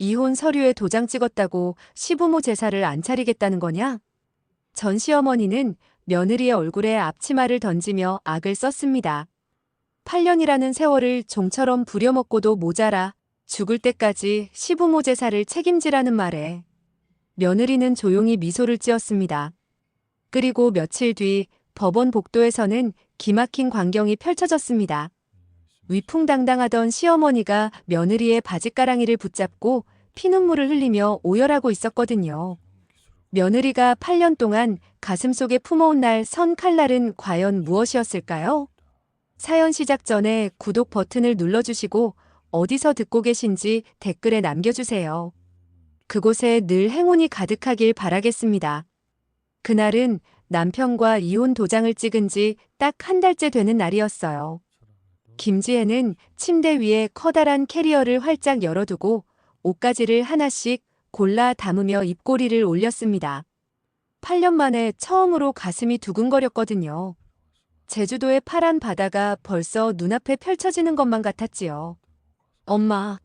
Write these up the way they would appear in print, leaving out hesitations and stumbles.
이혼 서류에 도장 찍었다고 시부모 제사를 안 차리겠다는 거냐? 전 시어머니는 며느리의 얼굴에 앞치마를 던지며 악을 썼습니다. 8년이라는 세월을 종처럼 부려먹고도 모자라 죽을 때까지 시부모 제사를 책임지라는 말에 며느리는 조용히 미소를 띄었습니다. 그리고 며칠 뒤 법원 복도에서는 기막힌 광경이 펼쳐졌습니다. 위풍당당하던 시어머니가 며느리의 바짓가랑이를 붙잡고 피눈물을 흘리며 오열하고 있었거든요. 며느리가 8년 동안 가슴속에 품어온 날 선 칼날은 과연 무엇이었을까요? 사연 시작 전에 구독 버튼을 눌러주시고 어디서 듣고 계신지 댓글에 남겨주세요. 그곳에 늘 행운이 가득하길 바라겠습니다. 그날은 남편과 이혼 도장을 찍은 지 딱 한 달째 되는 날이었어요. 김지혜는 침대 위에 커다란 캐리어를 활짝 열어두고 옷가지를 하나씩 골라 담으며 입꼬리를 올렸습니다. 8년 만에 처음으로 가슴이 두근거렸거든요. 제주도의 파란 바다가 벌써 눈앞에 펼쳐지는 것만 같았지요. 엄마,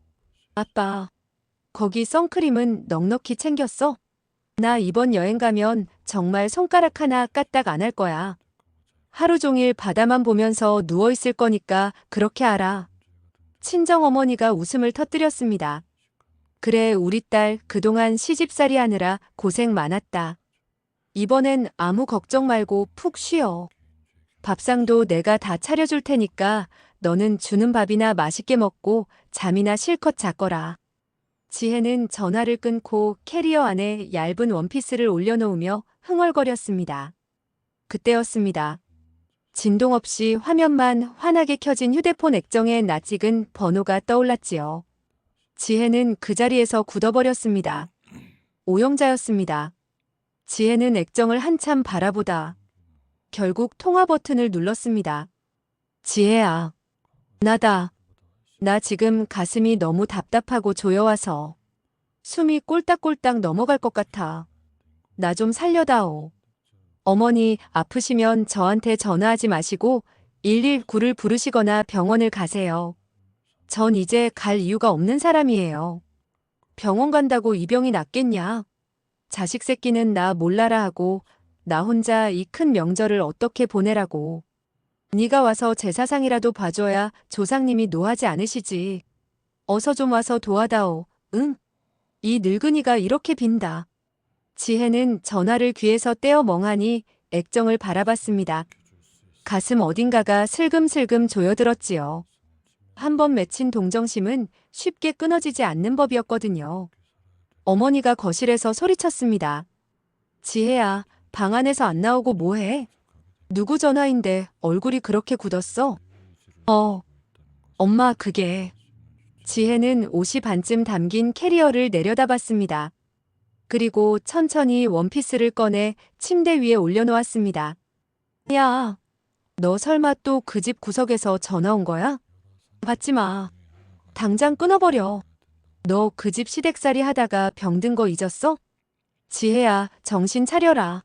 아빠, 거기 선크림은 넉넉히 챙겼어? 나 이번 여행 가면 정말 손가락 하나 까딱 안 할 거야. 하루 종일 바다만 보면서 누워있을 거니까 그렇게 알아. 친정어머니가 웃음을 터뜨렸습니다. 그래, 우리 딸 그동안 시집살이 하느라 고생 많았다. 이번엔 아무 걱정 말고 푹 쉬어. 밥상도 내가 다 차려줄 테니까 너는 주는 밥이나 맛있게 먹고 잠이나 실컷 자거라. 지혜는 전화를 끊고 캐리어 안에 얇은 원피스를 올려놓으며 흥얼거렸습니다. 그때였습니다. 진동 없이 화면만 환하게 켜진 휴대폰 액정에 낯익은 번호가 떠올랐지요. 지혜는 그 자리에서 굳어버렸습니다. 오영자였습니다. 지혜는 액정을 한참 바라보다 결국 통화 버튼을 눌렀습니다. 지혜야, 나다. 나 지금 가슴이 너무 답답하고 조여와서 숨이 꼴딱꼴딱 넘어갈 것 같아. 나 좀 살려다오. 어머니 아프시면 저한테 전화하지 마시고 119를 부르시거나 병원을 가세요. 전 이제 갈 이유가 없는 사람이에요. 병원 간다고 이 병이 낫겠냐? 자식 새끼는 나 몰라라 하고 나 혼자 이 큰 명절을 어떻게 보내라고. 네가 와서 제사상이라도 봐줘야 조상님이 노하지 않으시지. 어서 좀 와서 도와다오. 응? 이 늙은이가 이렇게 빈다. 지혜는 전화를 귀에서 떼어 멍하니 액정을 바라봤습니다. 가슴 어딘가가 슬금슬금 조여들었지요. 한번 맺힌 동정심은 쉽게 끊어지지 않는 법이었거든요. 어머니가 거실에서 소리쳤습니다. 지혜야, 방 안에서 안 나오고 뭐해? 누구 전화인데 얼굴이 그렇게 굳었어? 엄마 그게. 지혜는 옷이 반쯤 담긴 캐리어를 내려다봤습니다. 그리고 천천히 원피스를 꺼내 침대 위에 올려놓았습니다. 야, 너 설마 또 그 집 구석에서 전화 온 거야? 받지 마. 당장 끊어버려. 너 그 집 시댁살이 하다가 병든 거 잊었어? 지혜야, 정신 차려라.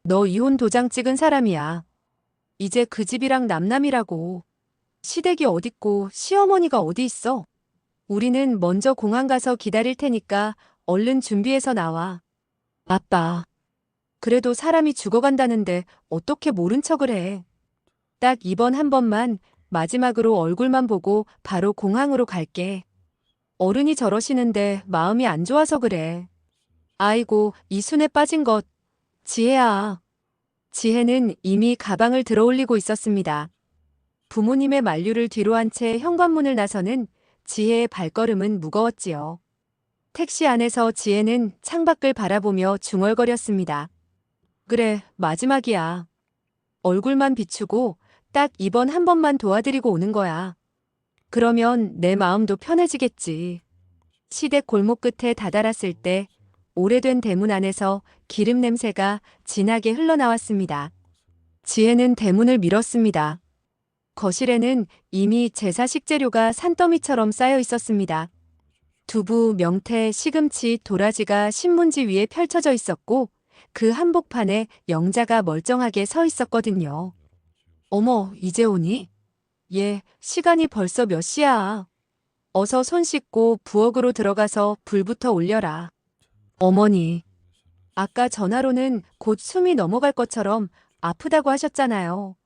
너 이혼 도장 찍은 사람이야. 이제 그 집이랑 남남이라고. 시댁이 어딨고 시어머니가 어디 있어? 우리는 먼저 공항 가서 기다릴 테니까 얼른 준비해서 나와. 아빠. 그래도 사람이 죽어간다는데 어떻게 모른 척을 해. 딱 이번 한 번만 마지막으로 얼굴만 보고 바로 공항으로 갈게. 어른이 저러시는데 마음이 안 좋아서 그래. 아이고, 이 순에 빠진 것. 지혜야. 지혜는 이미 가방을 들어올리고 있었습니다. 부모님의 만류를 뒤로 한 채 현관문을 나서는 지혜의 발걸음은 무거웠지요. 택시 안에서 지혜는 창밖을 바라보며 중얼거렸습니다. 그래, 마지막이야. 얼굴만 비추고 딱 이번 한 번만 도와드리고 오는 거야. 그러면 내 마음도 편해지겠지. 시댁 골목 끝에 다다랐을 때 오래된 대문 안에서 기름 냄새가 진하게 흘러나왔습니다. 지혜는 대문을 밀었습니다. 거실에는 이미 제사 식재료가 산더미처럼 쌓여 있었습니다. 두부, 명태, 시금치, 도라지가 신문지 위에 펼쳐져 있었고 그 한복판에 영자가 멀쩡하게 서 있었거든요. 어머, 이제 오니? 시간이 벌써 몇 시야? 어서 손 씻고 부엌으로 들어가서 불부터 올려라. 어머니, 아까 전화로는 곧 숨이 넘어갈 것처럼 아프다고 하셨잖아요.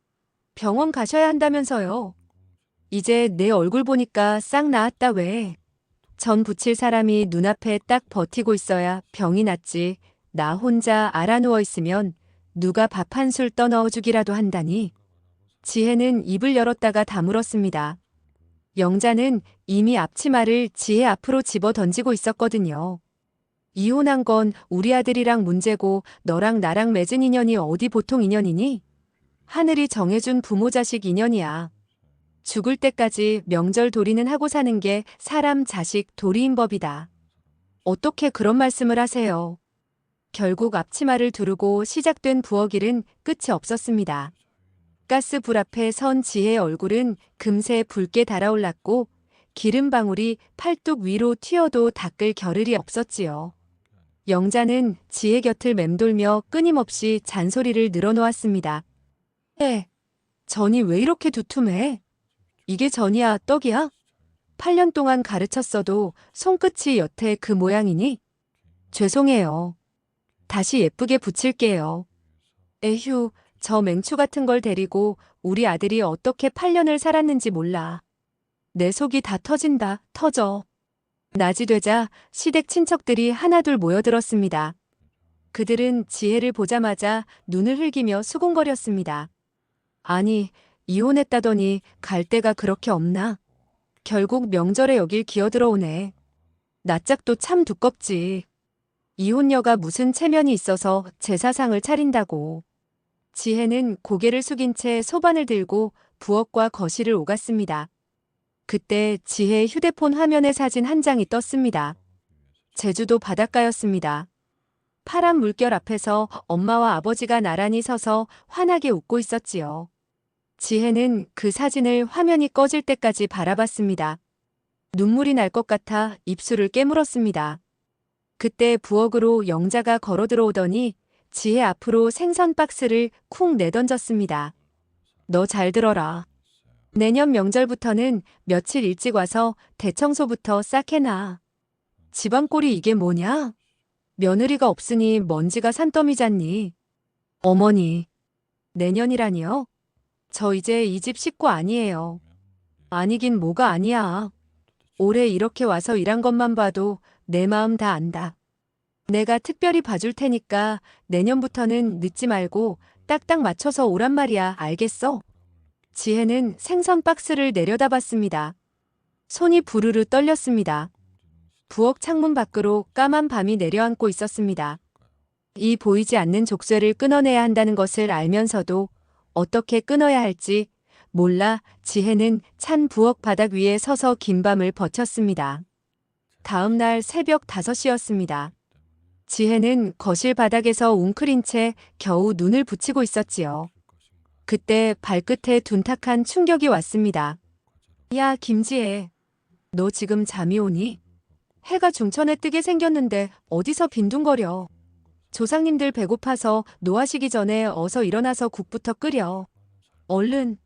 병원 가셔야 한다면서요. 이제 내 얼굴 보니까 싹 나았다 왜. 전 붙일 사람이 눈앞에 딱 버티고 있어야 병이 낫지. 나 혼자 알아 누워 있으면 누가 밥 한 술 떠넣어 주기라도 한다니. 지혜는 입을 열었다가 다물었습니다. 영자는 이미 앞치마를 지혜 앞으로 집어 던지고 있었거든요. 이혼한 건 우리 아들이랑 문제고 너랑 나랑 맺은 인연이 어디 보통 인연이니? 하늘이 정해준 부모 자식 인연이야. 죽을 때까지 명절 도리는 하고 사는 게 사람 자식 도리인 법이다. 어떻게 그런 말씀을 하세요? 결국 앞치마를 두르고 시작된 부엌일은 끝이 없었습니다. 가스불 앞에 선 지혜의 얼굴은 금세 붉게 달아올랐고 기름 방울이 팔뚝 위로 튀어도 닦을 겨를이 없었지요. 영자는 지혜 곁을 맴돌며 끊임없이 잔소리를 늘어놓았습니다. 전이 왜 이렇게 두툼해? 이게 전이야, 떡이야? 8년 동안 가르쳤어도 손끝이 여태 그 모양이니? 죄송해요. 다시 예쁘게 붙일게요. 에휴, 저 맹추 같은 걸 데리고 우리 아들이 어떻게 8년을 살았는지 몰라. 내 속이 다 터진다, 터져. 낮이 되자 시댁 친척들이 하나둘 모여들었습니다. 그들은 지혜를 보자마자 눈을 흘기며 수군거렸습니다. 아니, 이혼했다더니 갈 데가 그렇게 없나? 결국 명절에 여길 기어들어오네. 낯짝도 참 두껍지. 이혼녀가 무슨 체면이 있어서 제사상을 차린다고. 지혜는 고개를 숙인 채 소반을 들고 부엌과 거실을 오갔습니다. 그때 지혜의 휴대폰 화면에 사진 한 장이 떴습니다. 제주도 바닷가였습니다. 파란 물결 앞에서 엄마와 아버지가 나란히 서서 환하게 웃고 있었지요. 지혜는 그 사진을 화면이 꺼질 때까지 바라봤습니다. 눈물이 날 것 같아 입술을 깨물었습니다. 그때 부엌으로 영자가 걸어 들어오더니 지혜 앞으로 생선 박스를 쿵 내던졌습니다. 너 잘 들어라. 내년 명절부터는 며칠 일찍 와서 대청소부터 싹 해놔. 집안 꼴이 이게 뭐냐? 며느리가 없으니 먼지가 산더미잖니. 어머니, 내년이라니요? 저 이제 이 집 식구 아니에요. 아니긴 뭐가 아니야. 올해 이렇게 와서 일한 것만 봐도 내 마음 다 안다. 내가 특별히 봐줄 테니까 내년부터는 늦지 말고 딱딱 맞춰서 오란 말이야. 알겠어? 지혜는 생선 박스를 내려다봤습니다. 손이 부르르 떨렸습니다. 부엌 창문 밖으로 까만 밤이 내려앉고 있었습니다. 이 보이지 않는 족쇄를 끊어내야 한다는 것을 알면서도 어떻게 끊어야 할지 몰라 지혜는 찬 부엌 바닥 위에 서서 긴 밤을 버텼습니다. 다음 날 새벽 5시였습니다. 지혜는 거실 바닥에서 웅크린 채 겨우 눈을 붙이고 있었지요. 그때 발끝에 둔탁한 충격이 왔습니다. 야, 김지혜. 너 지금 잠이 오니? 해가 중천에 뜨게 생겼는데 어디서 빈둥거려. 조상님들 배고파서 노하시기 전에 어서 일어나서 국부터 끓여. 얼른.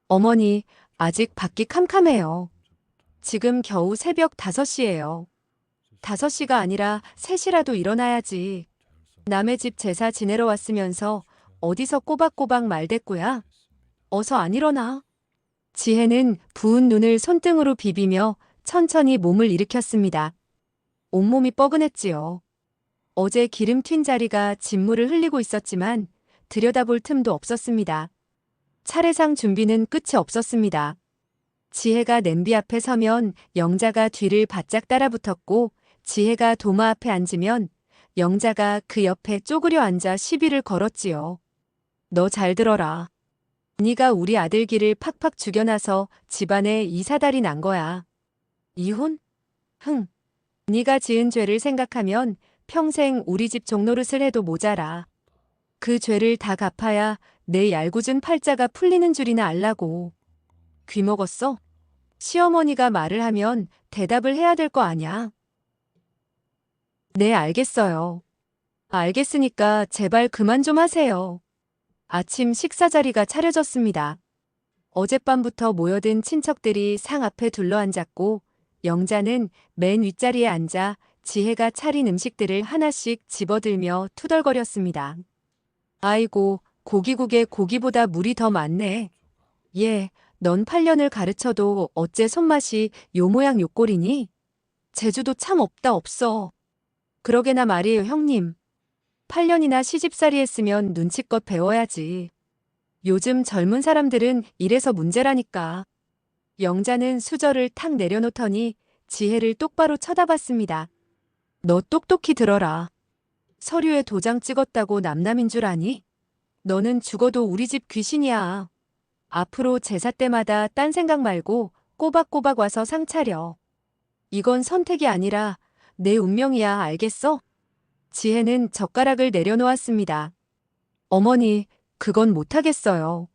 어머니, 아직 밖이 캄캄해요. 지금 겨우 새벽 5시예요. 5시가 아니라 3시라도 일어나야지. 남의 집 제사 지내러 왔으면서 어디서 꼬박꼬박 말대꾸야? 어서 안 일어나. 지혜는 부은 눈을 손등으로 비비며 천천히 몸을 일으켰습니다. 온몸이 뻐근했지요. 어제 기름 튄 자리가 진물을 흘리고 있었지만 들여다볼 틈도 없었습니다. 차례상 준비는 끝이 없었습니다. 지혜가 냄비 앞에 서면 영자가 뒤를 바짝 따라붙었고 지혜가 도마 앞에 앉으면 영자가 그 옆에 쪼그려 앉아 시비를 걸었지요. 너 잘 들어라. 네가 우리 아들 길을 팍팍 죽여놔서 집안에 이 사달이 난 거야. 이혼? 흥. 네가 지은 죄를 생각하면 평생 우리 집 종노릇을 해도 모자라. 그 죄를 다 갚아야 내 얄궂은 팔자가 풀리는 줄이나 알라고. 귀 먹었어? 시어머니가 말을 하면 대답을 해야 될 거 아냐. 네, 알겠어요. 알겠으니까 제발 그만 좀 하세요. 아침 식사 자리가 차려졌습니다. 어젯밤부터 모여든 친척들이 상 앞에 둘러앉았고 영자는 맨 윗자리에 앉아 지혜가 차린 음식들을 하나씩 집어들며 투덜거렸습니다. 아이고, 고기국에 고기보다 물이 더 많네. 예, 넌 8년을 가르쳐도 어째 손맛이 요 모양 요 꼴이니? 제주도 참 없다 없어. 그러게나 말이에요, 형님. 8년이나 시집살이 했으면 눈치껏 배워야지. 요즘 젊은 사람들은 이래서 문제라니까. 영자는 수저를 탁 내려놓더니 지혜를 똑바로 쳐다봤습니다. 너 똑똑히 들어라. 서류에 도장 찍었다고 남남인 줄 아니? 너는 죽어도 우리 집 귀신이야. 앞으로 제사 때마다 딴 생각 말고 꼬박꼬박 와서 상 차려. 이건 선택이 아니라 내 운명이야, 알겠어? 지혜는 젓가락을 내려놓았습니다. 어머니, 그건 못하겠어요.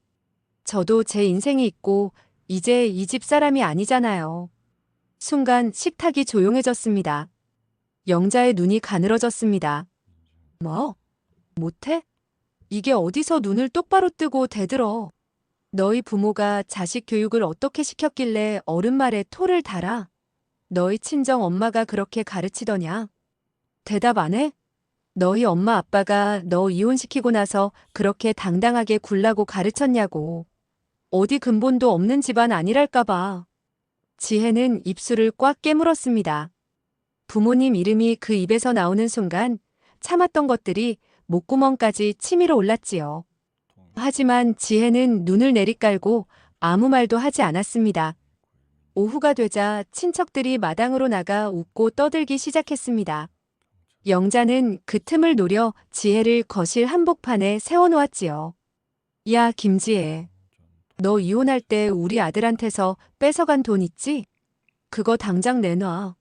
저도 제 인생이 있고 이제 이 집 사람이 아니잖아요. 순간 식탁이 조용해졌습니다. 영자의 눈이 가늘어졌습니다. 뭐? 못해? 이게 어디서 눈을 똑바로 뜨고 대들어. 너희 부모가 자식 교육을 어떻게 시켰길래 어른 말에 토를 달아? 너희 친정 엄마가 그렇게 가르치더냐? 대답 안 해? 너희 엄마 아빠가 너 이혼시키고 나서 그렇게 당당하게 굴라고 가르쳤냐고. 어디 근본도 없는 집안 아니랄까봐. 지혜는 입술을 꽉 깨물었습니다. 부모님 이름이 그 입에서 나오는 순간 참았던 것들이 목구멍까지 치밀어 올랐지요. 하지만 지혜는 눈을 내리깔고 아무 말도 하지 않았습니다. 오후가 되자 친척들이 마당으로 나가 웃고 떠들기 시작했습니다. 영자는 그 틈을 노려 지혜를 거실 한복판에 세워놓았지요. 야, 김지혜. 너 이혼할 때 우리 아들한테서 뺏어간 돈 있지? 그거 당장 내놔.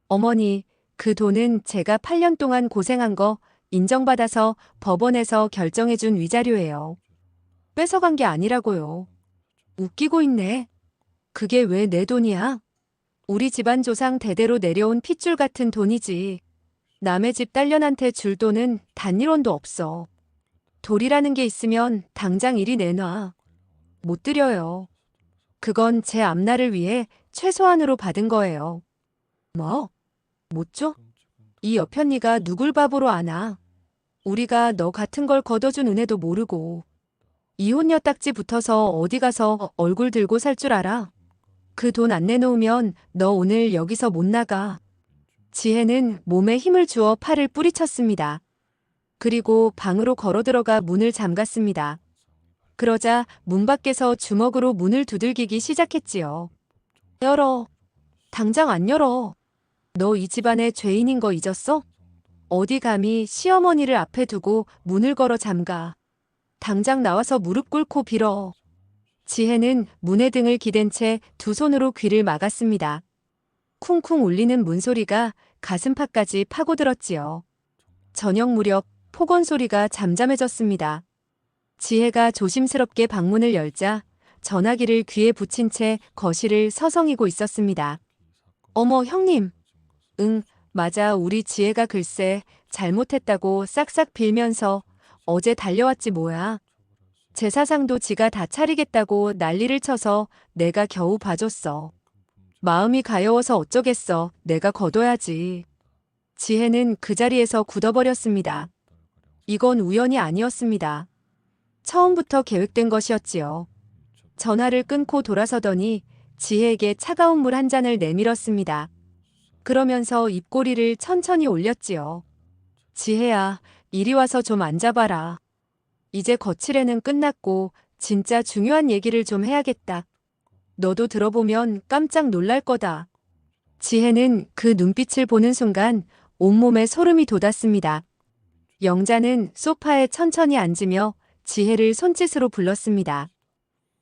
어머니, 그 돈은 제가 8년 동안 고생한 거 인정받아서 법원에서 결정해준 위자료예요. 뺏어간 게 아니라고요. 웃기고 있네. 그게 왜 내 돈이야? 우리 집안 조상 대대로 내려온 핏줄 같은 돈이지. 남의 집 딸년한테 줄 돈은 단 1원도 없어. 돌이라는 게 있으면 당장 이리 내놔. 못 드려요. 그건 제 앞날을 위해 최소한으로 받은 거예요. 뭐? 못 줘? 이 여편네가 누굴 바보로 아나. 우리가 너 같은 걸 걷어준 은혜도 모르고. 이혼녀 딱지 붙어서 어디 가서 얼굴 들고 살 줄 알아? 그 돈 안 내놓으면 너 오늘 여기서 못 나가. 지혜는 몸에 힘을 주어 팔을 뿌리쳤습니다. 그리고 방으로 걸어 들어가 문을 잠갔습니다. 그러자 문 밖에서 주먹으로 문을 두들기기 시작했지요. 열어. 당장 안 열어. 너 이 집안의 죄인인 거 잊었어? 어디 감히 시어머니를 앞에 두고 문을 걸어 잠가. 당장 나와서 무릎 꿇고 빌어. 지혜는 문에 등을 기댄 채 두 손으로 귀를 막았습니다. 쿵쿵 울리는 문소리가 가슴팍까지 파고들었지요. 저녁 무렵 폭언 소리가 잠잠해졌습니다. 지혜가 조심스럽게 방문을 열자 전화기를 귀에 붙인 채 거실을 서성이고 있었습니다. 어머, 형님. 응, 맞아. 우리 지혜가 글쎄 잘못했다고 싹싹 빌면서 어제 달려왔지 뭐야. 제사상도 지가 다 차리겠다고 난리를 쳐서 내가 겨우 봐줬어. 마음이 가여워서 어쩌겠어. 내가 거둬야지. 지혜는 그 자리에서 굳어버렸습니다. 이건 우연이 아니었습니다. 처음부터 계획된 것이었지요. 전화를 끊고 돌아서더니 지혜에게 차가운 물 한 잔을 내밀었습니다. 그러면서 입꼬리를 천천히 올렸지요. 지혜야, 이리 와서 좀 앉아봐라. 이제 거칠애는 끝났고 진짜 중요한 얘기를 좀 해야겠다. 너도 들어보면 깜짝 놀랄 거다. 지혜는 그 눈빛을 보는 순간 온몸에 소름이 돋았습니다. 영자는 소파에 천천히 앉으며 지혜를 손짓으로 불렀습니다.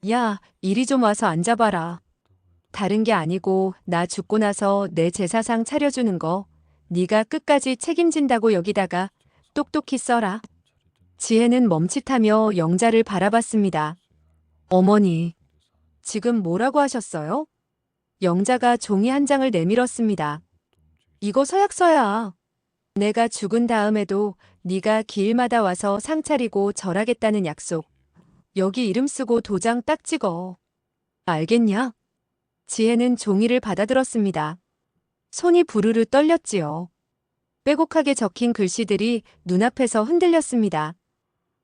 야, 이리 좀 와서 앉아봐라. 다른 게 아니고 나 죽고 나서 내 제사상 차려주는 거 네가 끝까지 책임진다고 여기다가 똑똑히 써라. 지혜는 멈칫하며 영자를 바라봤습니다. 어머니, 지금 뭐라고 하셨어요? 영자가 종이 한 장을 내밀었습니다. 이거 서약서야. 내가 죽은 다음에도 네가 기일마다 와서 상 차리고 절하겠다는 약속. 여기 이름 쓰고 도장 딱 찍어. 알겠냐? 지혜는 종이를 받아들었습니다. 손이 부르르 떨렸지요. 빼곡하게 적힌 글씨들이 눈앞에서 흔들렸습니다.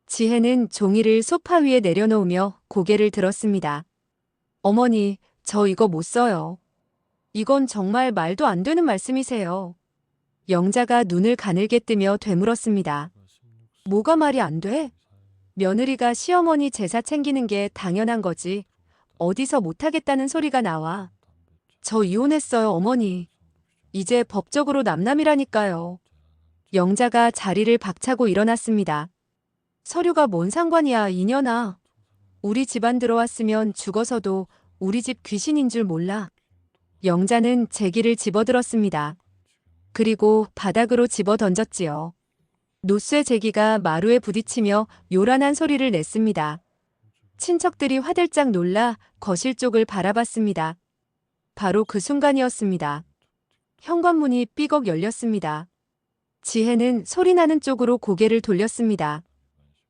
지혜는 종이를 소파 위에 내려놓으며 고개를 들었습니다. 어머니, 저 이거 못 써요. 이건 정말 말도 안 되는 말씀이세요. 영자가 눈을 가늘게 뜨며 되물었습니다. 뭐가 말이 안 돼? 며느리가 시어머니 제사 챙기는 게 당연한 거지. 어디서 못하겠다는 소리가 나와. 저 이혼했어요, 어머니. 이제 법적으로 남남이라니까요. 영자가 자리를 박차고 일어났습니다. 서류가 뭔 상관이야, 이년아. 우리 집안 들어왔으면 죽어서도 우리 집 귀신인 줄 몰라. 영자는 제기를 집어들었습니다. 그리고 바닥으로 집어 던졌지요. 노쇠 제기가 마루에 부딪히며 요란한 소리를 냈습니다. 친척들이 화들짝 놀라 거실 쪽을 바라봤습니다. 바로 그 순간이었습니다. 현관문이 삐걱 열렸습니다. 지혜는 소리나는 쪽으로 고개를 돌렸습니다.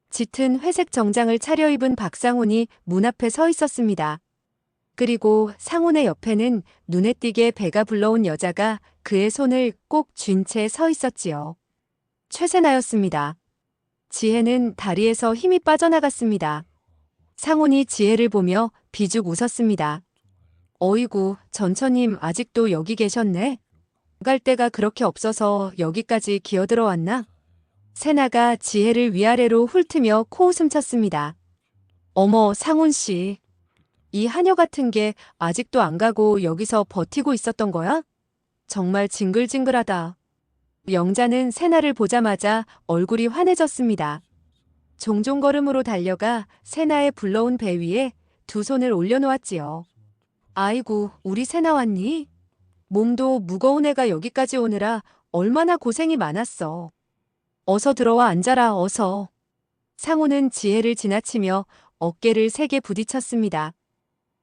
짙은 회색 정장을 차려입은 박상훈이 문 앞에 서 있었습니다. 그리고 상훈의 옆에는 눈에 띄게 배가 불러온 여자가 그의 손을 꼭 쥔 채 서 있었지요. 최세나였습니다. 지혜는 다리에서 힘이 빠져나갔습니다. 상훈이 지혜를 보며 비죽 웃었습니다. 어이구, 전처님 아직도 여기 계셨네. 갈 데가 그렇게 없어서 여기까지 기어들어왔나? 세나가 지혜를 위아래로 훑으며 코웃음 쳤습니다. 어머, 상훈씨. 이 하녀 같은 게 아직도 안 가고 여기서 버티고 있었던 거야? 정말 징글징글하다. 영자는 세나를 보자마자 얼굴이 환해졌습니다. 종종 걸음으로 달려가 세나의 불러온 배 위에 두 손을 올려놓았지요. 아이고, 우리 세나 왔니? 몸도 무거운 애가 여기까지 오느라 얼마나 고생이 많았어. 어서 들어와 앉아라, 어서. 상우는 지혜를 지나치며 어깨를 세게 부딪혔습니다.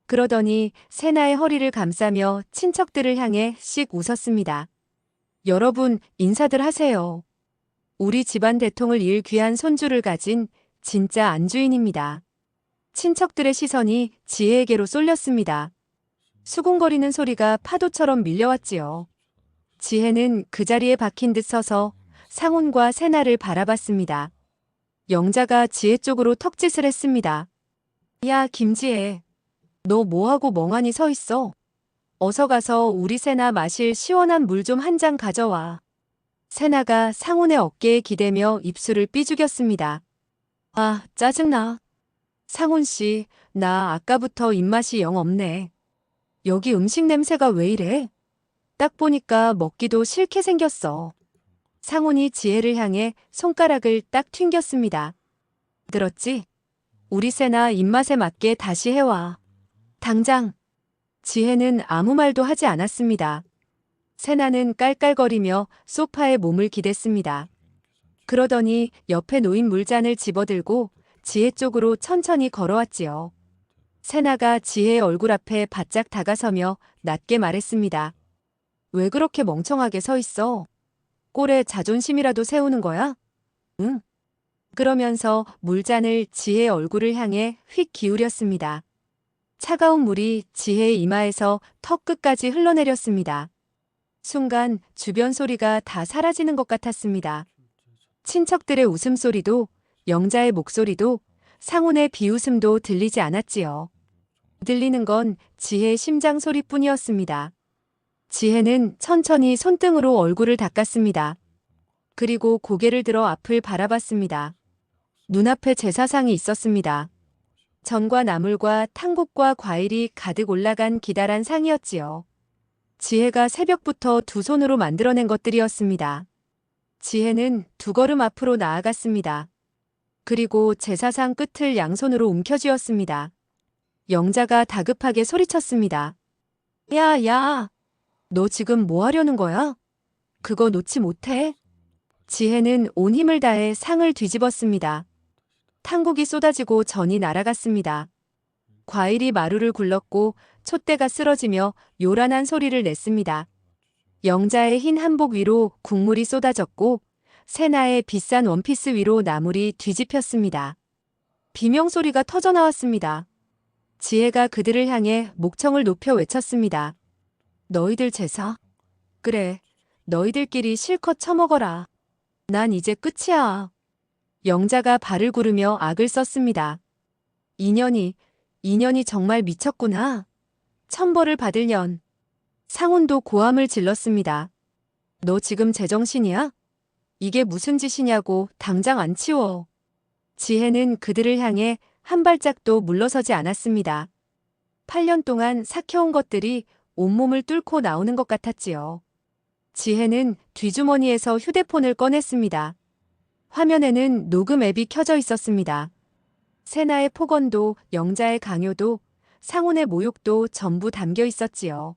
그러더니 세나의 허리를 감싸며 친척들을 향해 씩 웃었습니다. 여러분, 인사들 하세요. 우리 집안 대통을 이을 귀한 손주를 가진 진짜 안주인입니다. 친척들의 시선이 지혜에게로 쏠렸습니다. 수군거리는 소리가 파도처럼 밀려왔지요. 지혜는 그 자리에 박힌 듯 서서 상훈과 세나를 바라봤습니다. 영자가 지혜 쪽으로 턱짓을 했습니다. 야, 김지혜. 너 뭐하고 멍하니 서 있어? 어서 가서 우리 세나 마실 시원한 물 좀 한 잔 가져와. 세나가 상훈의 어깨에 기대며 입술을 삐죽였습니다. 아, 짜증나. 상훈씨, 나 아까부터 입맛이 영 없네. 여기 음식 냄새가 왜 이래? 딱 보니까 먹기도 싫게 생겼어. 상훈이 지혜를 향해 손가락을 딱 튕겼습니다. 들었지? 우리 세나 입맛에 맞게 다시 해와. 당장. 지혜는 아무 말도 하지 않았습니다. 세나는 깔깔거리며 소파에 몸을 기댔습니다. 그러더니 옆에 놓인 물잔을 집어들고 지혜 쪽으로 천천히 걸어왔지요. 세나가 지혜의 얼굴 앞에 바짝 다가서며 낮게 말했습니다. 왜 그렇게 멍청하게 서 있어? 꼴에 자존심이라도 세우는 거야? 응. 그러면서 물잔을 지혜의 얼굴을 향해 휙 기울였습니다. 차가운 물이 지혜의 이마에서 턱 끝까지 흘러내렸습니다. 순간 주변 소리가 다 사라지는 것 같았습니다. 친척들의 웃음소리도, 영자의 목소리도, 상훈의 비웃음도 들리지 않았지요. 들리는 건 지혜의 심장 소리뿐이었습니다. 지혜는 천천히 손등으로 얼굴을 닦았습니다. 그리고 고개를 들어 앞을 바라봤습니다. 눈앞에 제사상이 있었습니다. 전과 나물과 탕국과 과일이 가득 올라간 기다란 상이었지요. 지혜가 새벽부터 두 손으로 만들어낸 것들이었습니다. 지혜는 두 걸음 앞으로 나아갔습니다. 그리고 제사상 끝을 양손으로 움켜쥐었습니다. 영자가 다급하게 소리쳤습니다. 야, 야, 너 지금 뭐 하려는 거야? 그거 놓지 못해. 지혜는 온 힘을 다해 상을 뒤집었습니다. 탕국이 쏟아지고 전이 날아갔습니다. 과일이 마루를 굴렀고 촛대가 쓰러지며 요란한 소리를 냈습니다. 영자의 흰 한복 위로 국물이 쏟아졌고 세나의 비싼 원피스 위로 나물이 뒤집혔습니다. 비명소리가 터져나왔습니다. 지혜가 그들을 향해 목청을 높여 외쳤습니다. 너희들 제사? 그래, 너희들끼리 실컷 처먹어라. 난 이제 끝이야. 영자가 발을 구르며 악을 썼습니다. 인연이 정말 미쳤구나. 천벌을 받을 년. 상훈도 고함을 질렀습니다. 너 지금 제정신이야? 이게 무슨 짓이냐고 당장 안 치워. 지혜는 그들을 향해 한 발짝도 물러서지 않았습니다. 8년 동안 삭혀온 것들이 온몸을 뚫고 나오는 것 같았지요. 지혜는 뒤주머니에서 휴대폰을 꺼냈습니다. 화면에는 녹음 앱이 켜져 있었습니다. 세나의 폭언도 영자의 강요도 상훈의 모욕도 전부 담겨 있었지요.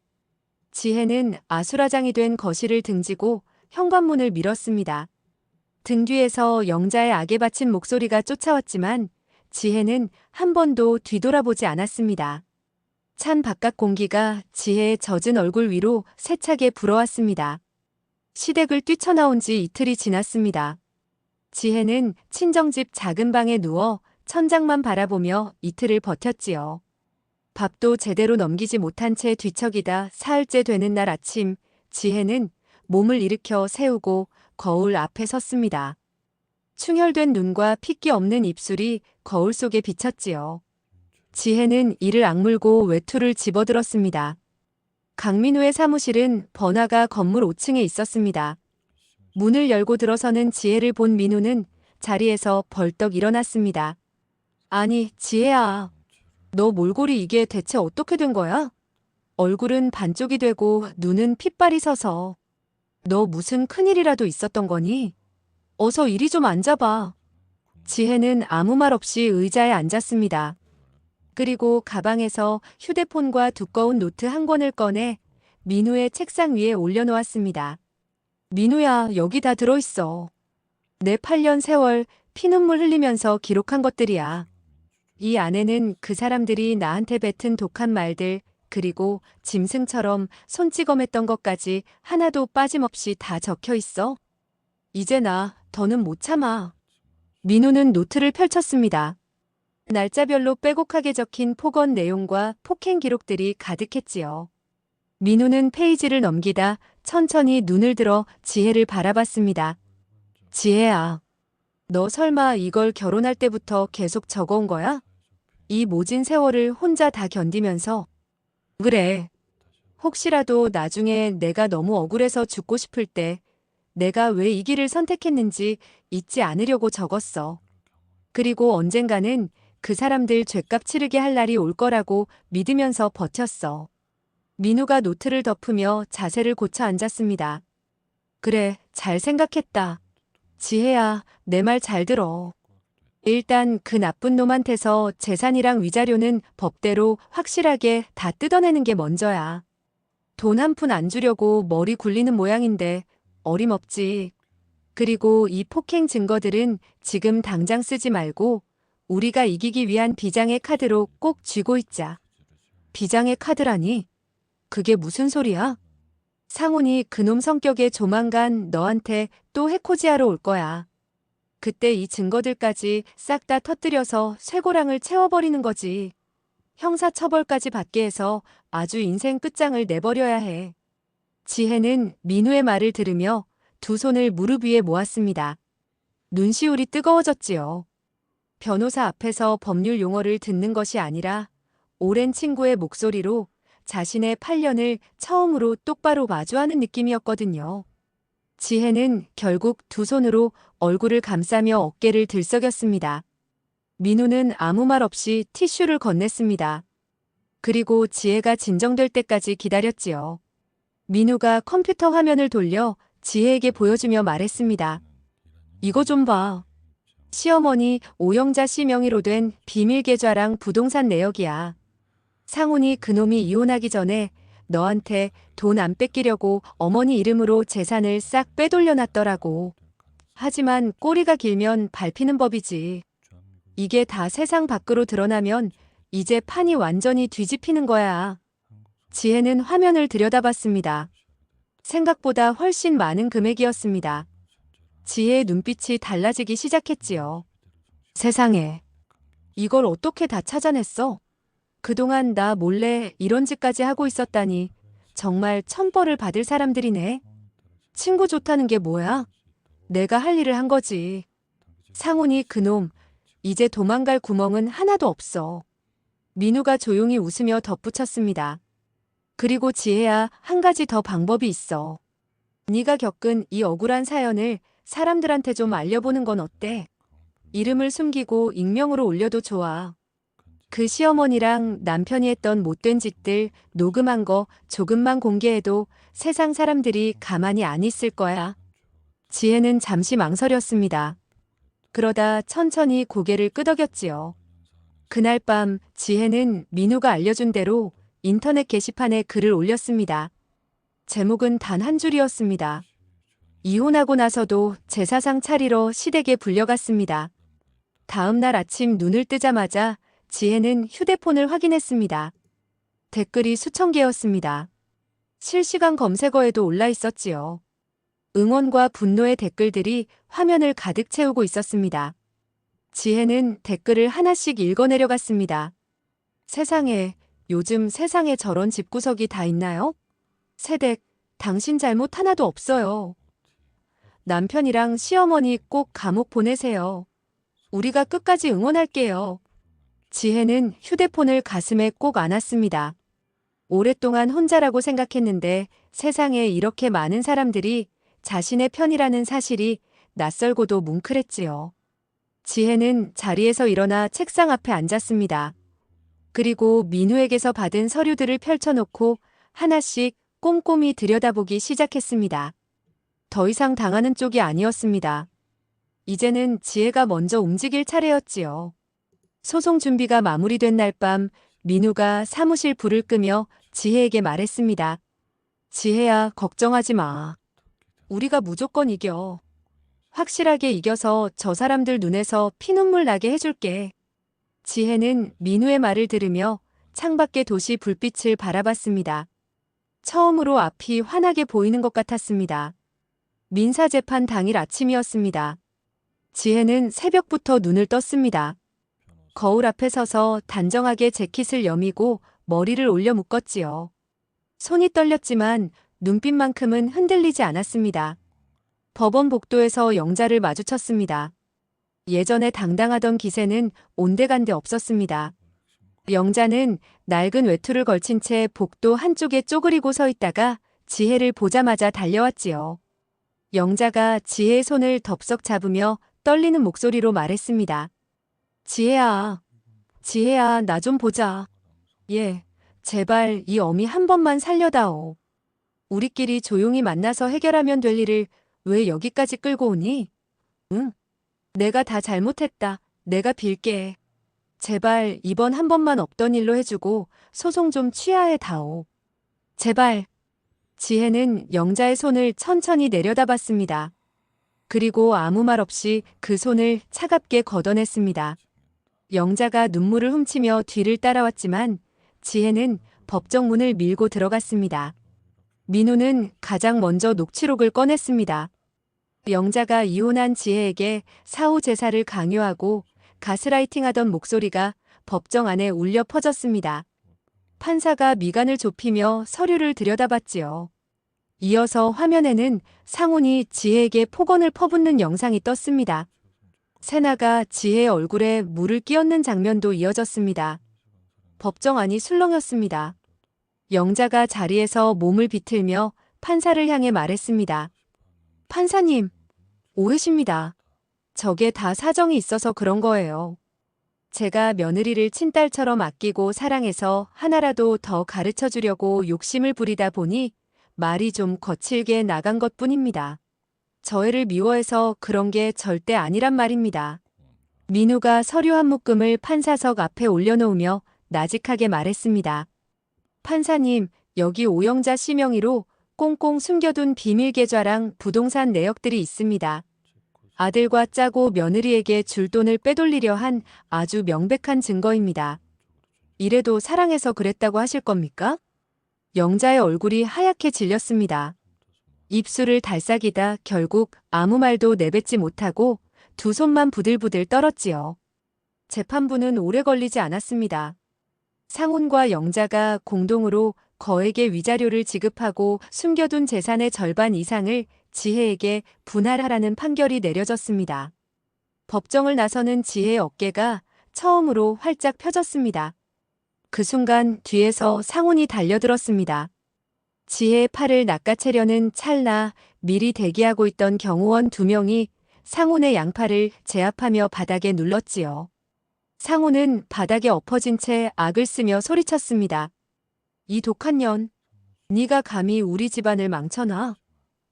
지혜는 아수라장이 된 거실을 등지고 현관문을 밀었습니다. 등 뒤에서 영자의 악에 바친 목소리가 쫓아왔지만 지혜는 한 번도 뒤돌아보지 않았습니다. 찬 바깥 공기가 지혜의 젖은 얼굴 위로 세차게 불어왔습니다. 시댁을 뛰쳐나온 지 이틀이 지났습니다. 지혜는 친정집 작은 방에 누워 천장만 바라보며 이틀을 버텼지요. 밥도 제대로 넘기지 못한 채 뒤척이다 사흘째 되는 날 아침, 지혜는 몸을 일으켜 세우고 거울 앞에 섰습니다. 충혈된 눈과 핏기 없는 입술이 거울 속에 비쳤지요. 지혜는 이를 악물고 외투를 집어들었습니다. 강민우의 사무실은 번화가 건물 5층에 있었습니다. 문을 열고 들어서는 지혜를 본 민우는 자리에서 벌떡 일어났습니다. 아니, 지혜야. 너 몰골이 이게 대체 어떻게 된 거야? 얼굴은 반쪽이 되고 눈은 핏발이 서서. 너 무슨 큰일이라도 있었던 거니? 어서 이리 좀 앉아봐. 지혜는 아무 말 없이 의자에 앉았습니다. 그리고 가방에서 휴대폰과 두꺼운 노트 한 권을 꺼내 민우의 책상 위에 올려놓았습니다. 민우야, 여기 다 들어있어. 내 8년 세월 피눈물 흘리면서 기록한 것들이야. 이 안에는 그 사람들이 나한테 뱉은 독한 말들, 그리고 짐승처럼 손찌검했던 것까지 하나도 빠짐없이 다 적혀 있어. 이제 나 더는 못 참아. 민우는 노트를 펼쳤습니다. 날짜별로 빼곡하게 적힌 폭언 내용과 폭행 기록들이 가득했지요. 민우는 페이지를 넘기다 천천히 눈을 들어 지혜를 바라봤습니다. 지혜야, 너 설마 이걸 결혼할 때부터 계속 적어온 거야? 이 모진 세월을 혼자 다 견디면서. 그래. 혹시라도 나중에 내가 너무 억울해서 죽고 싶을 때 내가 왜 이 길을 선택했는지 잊지 않으려고 적었어. 그리고 언젠가는 그 사람들 죗값 치르게 할 날이 올 거라고 믿으면서 버텼어. 민우가 노트를 덮으며 자세를 고쳐 앉았습니다. 그래, 잘 생각했다. 지혜야, 내 말 잘 들어. 일단 그 나쁜 놈한테서 재산이랑 위자료는 법대로 확실하게 다 뜯어내는 게 먼저야. 돈 한 푼 안 주려고 머리 굴리는 모양인데 어림없지. 그리고 이 폭행 증거들은 지금 당장 쓰지 말고 우리가 이기기 위한 비장의 카드로 꼭 쥐고 있자. 비장의 카드라니? 그게 무슨 소리야? 상훈이 그놈 성격에 조만간 너한테 또 해코지하러 올 거야. 그때 이 증거들까지 싹 다 터뜨려서 쇠고랑을 채워버리는 거지. 형사처벌까지 받게 해서 아주 인생 끝장을 내버려야 해. 지혜는 민우의 말을 들으며 두 손을 무릎 위에 모았습니다. 눈시울이 뜨거워졌지요. 변호사 앞에서 법률 용어를 듣는 것이 아니라 오랜 친구의 목소리로 자신의 8년을 처음으로 똑바로 마주하는 느낌이었거든요. 지혜는 결국 두 손으로 얼굴을 감싸며 어깨를 들썩였습니다. 민우는 아무 말 없이 티슈를 건넸습니다. 그리고 지혜가 진정될 때까지 기다렸지요. 민우가 컴퓨터 화면을 돌려 지혜에게 보여주며 말했습니다. 이거 좀 봐. 시어머니 오영자 씨 명의로 된 비밀 계좌랑 부동산 내역이야. 상훈이 그놈이 이혼하기 전에 너한테 돈 안 뺏기려고 어머니 이름으로 재산을 싹 빼돌려놨더라고. 하지만 꼬리가 길면 밟히는 법이지. 이게 다 세상 밖으로 드러나면 이제 판이 완전히 뒤집히는 거야. 지혜는 화면을 들여다봤습니다. 생각보다 훨씬 많은 금액이었습니다. 지혜의 눈빛이 달라지기 시작했지요. 세상에, 이걸 어떻게 다 찾아냈어? 그동안 나 몰래 이런 짓까지 하고 있었다니 정말 천벌을 받을 사람들이네. 친구 좋다는 게 뭐야? 내가 할 일을 한 거지. 상훈이 그놈, 이제 도망갈 구멍은 하나도 없어. 민우가 조용히 웃으며 덧붙였습니다. 그리고 지혜야, 한 가지 더 방법이 있어. 네가 겪은 이 억울한 사연을 사람들한테 좀 알려보는 건 어때? 이름을 숨기고 익명으로 올려도 좋아. 그 시어머니랑 남편이 했던 못된 짓들 녹음한 거 조금만 공개해도 세상 사람들이 가만히 안 있을 거야. 지혜는 잠시 망설였습니다. 그러다 천천히 고개를 끄덕였지요. 그날 밤 지혜는 민우가 알려준 대로 인터넷 게시판에 글을 올렸습니다. 제목은 단 한 줄이었습니다. 이혼하고 나서도 제사상 차리러 시댁에 불려갔습니다. 다음 날 아침 눈을 뜨자마자 지혜는 휴대폰을 확인했습니다. 댓글이 수천 개였습니다. 실시간 검색어에도 올라 있었지요. 응원과 분노의 댓글들이 화면을 가득 채우고 있었습니다. 지혜는 댓글을 하나씩 읽어내려갔습니다. 세상에, 요즘 세상에 저런 집구석이 다 있나요? 세댁, 당신 잘못 하나도 없어요. 남편이랑 시어머니 꼭 감옥 보내세요. 우리가 끝까지 응원할게요. 지혜는 휴대폰을 가슴에 꼭 안았습니다. 오랫동안 혼자라고 생각했는데 세상에 이렇게 많은 사람들이 자신의 편이라는 사실이 낯설고도 뭉클했지요. 지혜는 자리에서 일어나 책상 앞에 앉았습니다. 그리고 민우에게서 받은 서류들을 펼쳐놓고 하나씩 꼼꼼히 들여다보기 시작했습니다. 더 이상 당하는 쪽이 아니었습니다. 이제는 지혜가 먼저 움직일 차례였지요. 소송 준비가 마무리된 날 밤 민우가 사무실 불을 끄며 지혜에게 말했습니다. 지혜야, 걱정하지 마. 우리가 무조건 이겨. 확실하게 이겨서 저 사람들 눈에서 피눈물 나게 해줄게. 지혜는 민우의 말을 들으며 창밖의 도시 불빛을 바라봤습니다. 처음으로 앞이 환하게 보이는 것 같았습니다. 민사재판 당일 아침이었습니다. 지혜는 새벽부터 눈을 떴습니다. 거울 앞에 서서 단정하게 재킷을 여미고 머리를 올려 묶었지요. 손이 떨렸지만 눈빛만큼은 흔들리지 않았습니다. 법원 복도에서 영자를 마주쳤습니다. 예전에 당당하던 기세는 온데간데 없었습니다. 영자는 낡은 외투를 걸친 채 복도 한쪽에 쪼그리고 서 있다가 지혜를 보자마자 달려왔지요. 영자가 지혜의 손을 덥석 잡으며 떨리는 목소리로 말했습니다. 지혜야, 지혜야, 나 좀 보자. 예, 제발 이 어미 한 번만 살려다오. 우리끼리 조용히 만나서 해결하면 될 일을 왜 여기까지 끌고 오니? 응, 내가 다 잘못했다. 내가 빌게. 제발 이번 한 번만 없던 일로 해주고 소송 좀 취하해 다오. 제발. 지혜는 영자의 손을 천천히 내려다봤습니다. 그리고 아무 말 없이 그 손을 차갑게 걷어냈습니다. 영자가 눈물을 훔치며 뒤를 따라왔지만 지혜는 법정 문을 밀고 들어갔습니다. 민우는 가장 먼저 녹취록을 꺼냈습니다. 영자가 이혼한 지혜에게 사후 제사를 강요하고 가스라이팅하던 목소리가 법정 안에 울려 퍼졌습니다. 판사가 미간을 좁히며 서류를 들여다봤지요. 이어서 화면에는 상훈이 지혜에게 폭언을 퍼붓는 영상이 떴습니다. 세나가 지혜의 얼굴에 물을 끼얹는 장면도 이어졌습니다. 법정 안이 술렁였습니다. 영자가 자리에서 몸을 비틀며 판사를 향해 말했습니다. 판사님, 오해십니다. 저게 다 사정이 있어서 그런 거예요. 제가 며느리를 친딸처럼 아끼고 사랑해서 하나라도 더 가르쳐 주려고 욕심을 부리다 보니 말이 좀 거칠게 나간 것뿐입니다. 저 애를 미워해서 그런 게 절대 아니란 말입니다. 민우가 서류 한 묶음을 판사석 앞에 올려놓으며 나직하게 말했습니다. 판사님, 여기 오영자 씨 명의로 꽁꽁 숨겨둔 비밀 계좌랑 부동산 내역들이 있습니다. 아들과 짜고 며느리에게 줄 돈을 빼돌리려 한 아주 명백한 증거입니다. 이래도 사랑해서 그랬다고 하실 겁니까? 영자의 얼굴이 하얗게 질렸습니다. 입술을 달싹이다 결국 아무 말도 내뱉지 못하고 두 손만 부들부들 떨었지요. 재판부는 오래 걸리지 않았습니다. 상훈과 영자가 공동으로 거액의 위자료를 지급하고 숨겨둔 재산의 절반 이상을 지혜에게 분할하라는 판결이 내려졌습니다. 법정을 나서는 지혜의 어깨가 처음으로 활짝 펴졌습니다. 그 순간 뒤에서 상훈이 달려들었습니다. 지혜의 팔을 낚아채려는 찰나 미리 대기하고 있던 경호원 2명이 상훈의 양팔을 제압하며 바닥에 눌렀지요. 상훈은 바닥에 엎어진 채 악을 쓰며 소리쳤습니다. 이 독한 년, 네가 감히 우리 집안을 망쳐놔.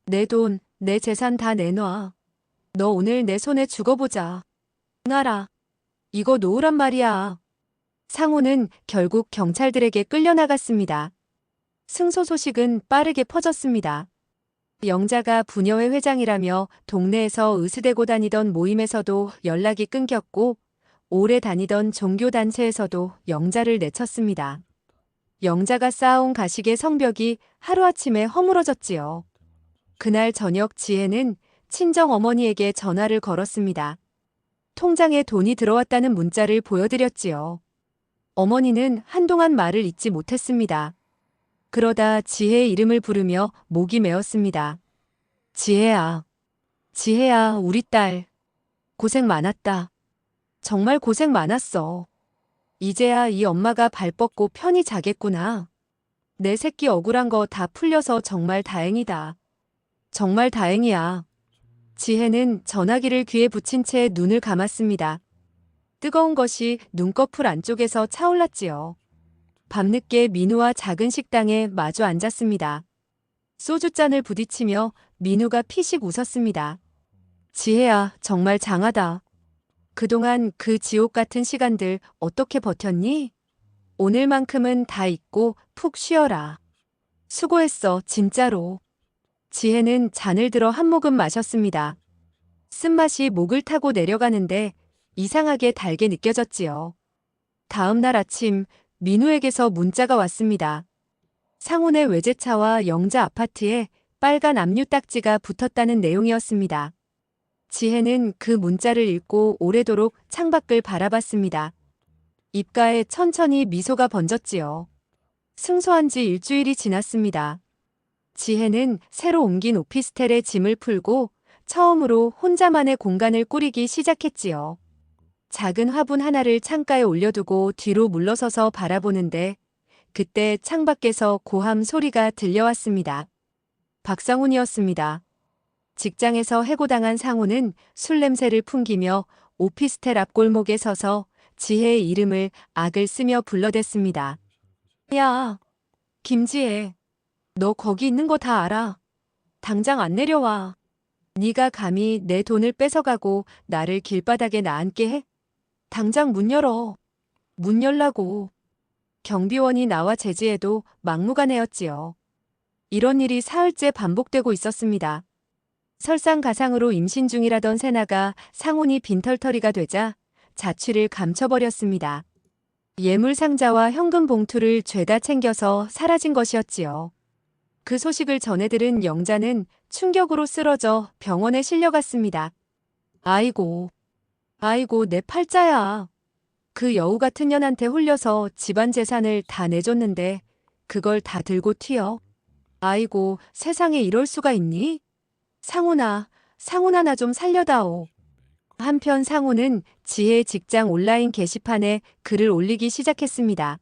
내 돈, 내 재산 다 내놔. 너 오늘 내 손에 죽어보자. 알아. 이거 놓으란 말이야. 상훈은 결국 경찰들에게 끌려나갔습니다. 승소 소식은 빠르게 퍼졌습니다. 영자가 부녀회 회장이라며 동네에서 으스대고 다니던 모임에서도 연락이 끊겼고 오래 다니던 종교단체에서도 영자를 내쳤습니다. 영자가 쌓아온 가식의 성벽이 하루아침에 허물어졌지요. 그날 저녁 지혜는 친정 어머니에게 전화를 걸었습니다. 통장에 돈이 들어왔다는 문자를 보여드렸지요. 어머니는 한동안 말을 잇지 못했습니다. 그러다 지혜의 이름을 부르며 목이 메었습니다. 지혜야, 지혜야, 우리 딸. 고생 많았다. 정말 고생 많았어. 이제야 이 엄마가 발 뻗고 편히 자겠구나. 내 새끼 억울한 거 다 풀려서 정말 다행이다. 정말 다행이야. 지혜는 전화기를 귀에 붙인 채 눈을 감았습니다. 뜨거운 것이 눈꺼풀 안쪽에서 차올랐지요. 밤늦게 민우와 작은 식당에 마주 앉았습니다. 소주잔을 부딪히며 민우가 피식 웃었습니다. 지혜야, 정말 장하다. 그동안 그 지옥 같은 시간들 어떻게 버텼니? 오늘만큼은 다 잊고 푹 쉬어라. 수고했어, 진짜로. 지혜는 잔을 들어 한 모금 마셨습니다. 쓴맛이 목을 타고 내려가는데 이상하게 달게 느껴졌지요. 다음 날 아침 민우에게서 문자가 왔습니다. 상훈의 외제차와 영자 아파트에 빨간 압류 딱지가 붙었다는 내용이었습니다. 지혜는 그 문자를 읽고 오래도록 창밖을 바라봤습니다. 입가에 천천히 미소가 번졌지요. 승소한 지 일주일이 지났습니다. 지혜는 새로 옮긴 오피스텔에 짐을 풀고 처음으로 혼자만의 공간을 꾸리기 시작했지요. 작은 화분 하나를 창가에 올려두고 뒤로 물러서서 바라보는데 그때 창밖에서 고함 소리가 들려왔습니다. 박상훈이었습니다. 직장에서 해고당한 상훈은 술 냄새를 풍기며 오피스텔 앞 골목에 서서 지혜의 이름을 악을 쓰며 불러댔습니다. 야, 김지혜. 너 거기 있는 거 다 알아. 당장 안 내려와. 네가 감히 내 돈을 뺏어가고 나를 길바닥에 나앉게 해? 당장 문 열어. 문 열라고. 경비원이 나와 제지해도 막무가내였지요. 이런 일이 사흘째 반복되고 있었습니다. 설상가상으로 임신 중이라던 세나가 상훈이 빈털터리가 되자 자취를 감춰버렸습니다. 예물 상자와 현금 봉투를 죄다 챙겨서 사라진 것이었지요. 그 소식을 전해들은 영자는 충격으로 쓰러져 병원에 실려갔습니다. 아이고, 아이고 내 팔자야. 그 여우 같은 년한테 홀려서 집안 재산을 다 내줬는데 그걸 다 들고 튀어. 아이고 세상에 이럴 수가 있니? 상훈아, 상훈아 나 좀 살려다오. 한편 상훈은 지혜의 직장 온라인 게시판에 글을 올리기 시작했습니다.